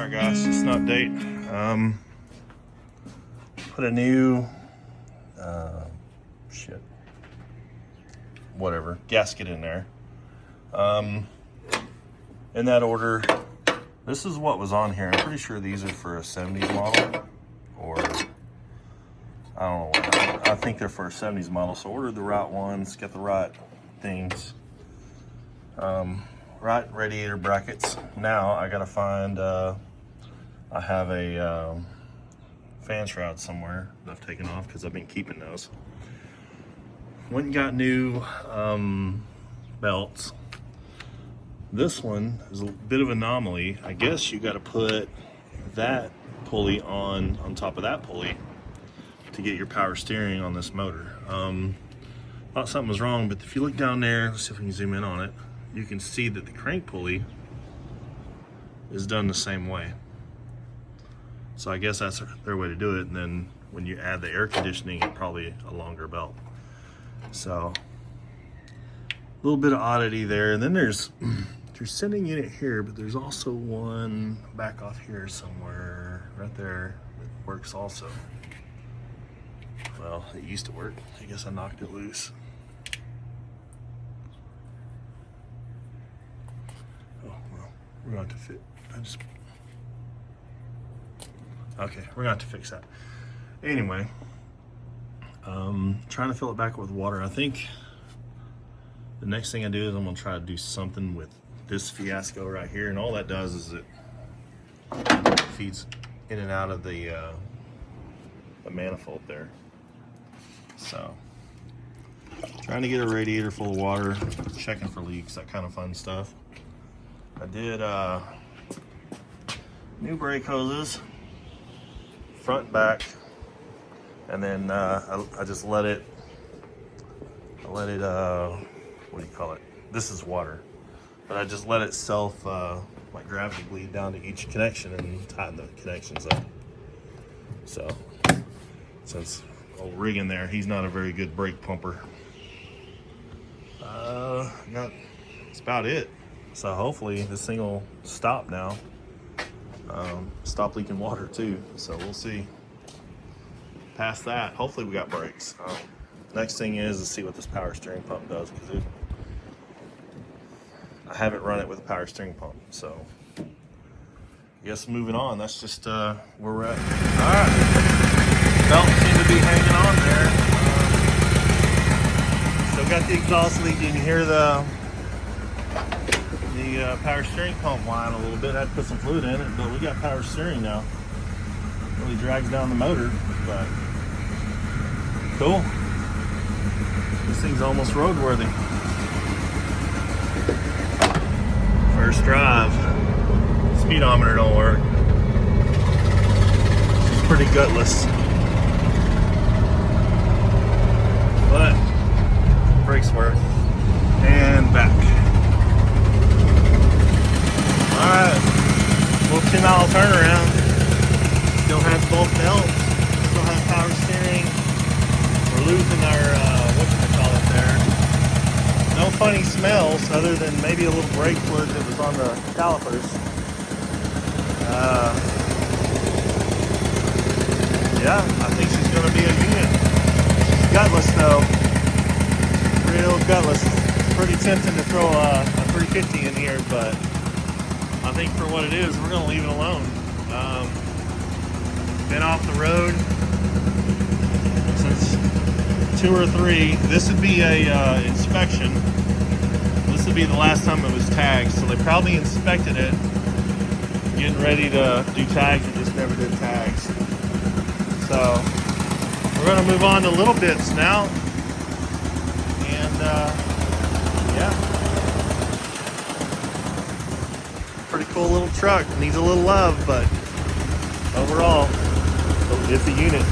Alright guys, just an update. Put a new gasket in there. In that order, this is what was on here. I'm pretty sure these are for a 70s model, or I don't know what. I think they're for a 70s model. So ordered the right ones, get the right things, right radiator brackets. Now I gotta find, I have a fan shroud somewhere that I've taken off because I've been keeping those. Went and got new belts. This one is a bit of an anomaly. I guess you got to put that pulley on top of that pulley to get your power steering on this motor. Thought something was wrong, but if you look down there, let's see if we can zoom in on it, you can see that the crank pulley is done the same way. So I guess that's their way to do it. And then when you add the air conditioning, probably a longer belt. So a little bit of oddity there. And then there's sending unit here, but there's also one back off here somewhere, right there, that works also. Well, it used to work. I guess I knocked it loose. Oh, well, we're going to have to fit. Okay, we're going to have to fix that. Anyway, trying to fill it back with water. I think the next thing I do is I'm going to try to do something with this fiasco right here, and all that does is it feeds in and out of the manifold there. So trying to get a radiator full of water, checking for leaks, that kind of fun stuff. I did new brake hoses, front and back, and then I just let it what do you call it, this is water, but I just let it self like gravity bleed down to each connection and tighten the connections up. So since old Rig in there, he's not a very good brake pumper, that's about it. So hopefully this thing will stop now, stop leaking water too. So we'll see. Past that, hopefully we got brakes. Next thing is to see what this power steering pump does, because I haven't run it with a power steering pump. So I guess moving on, that's just where we're at. All right, belt seems to be hanging on there. Still got the exhaust leak. You can hear the power steering pump whine a little bit. I had to put some fluid in it, but we got power steering now. Really drags down the motor, but cool. This thing's almost roadworthy. First drive. Speedometer don't work. It's pretty gutless. But brakes work. And back. Alright. Little 2-mile turnaround. Still has both belts. Still has power steering. We're losing our whatchamacallit there. No funny smells other than maybe a little brake fluid that was on the calipers. Yeah, I think she's going to be a unit. She's gutless though. Real gutless. It's pretty tempting to throw a 350 in here, but I think for what it is, we're going to leave it alone. Been off the road since 2 or 3. This would be a inspection. This would be the last time it was tagged, so they probably inspected it, getting ready to do tags, and just never did tags. So we're going to move on to little bits now, and yeah, pretty cool little truck. Needs a little love, but overall it's a unit.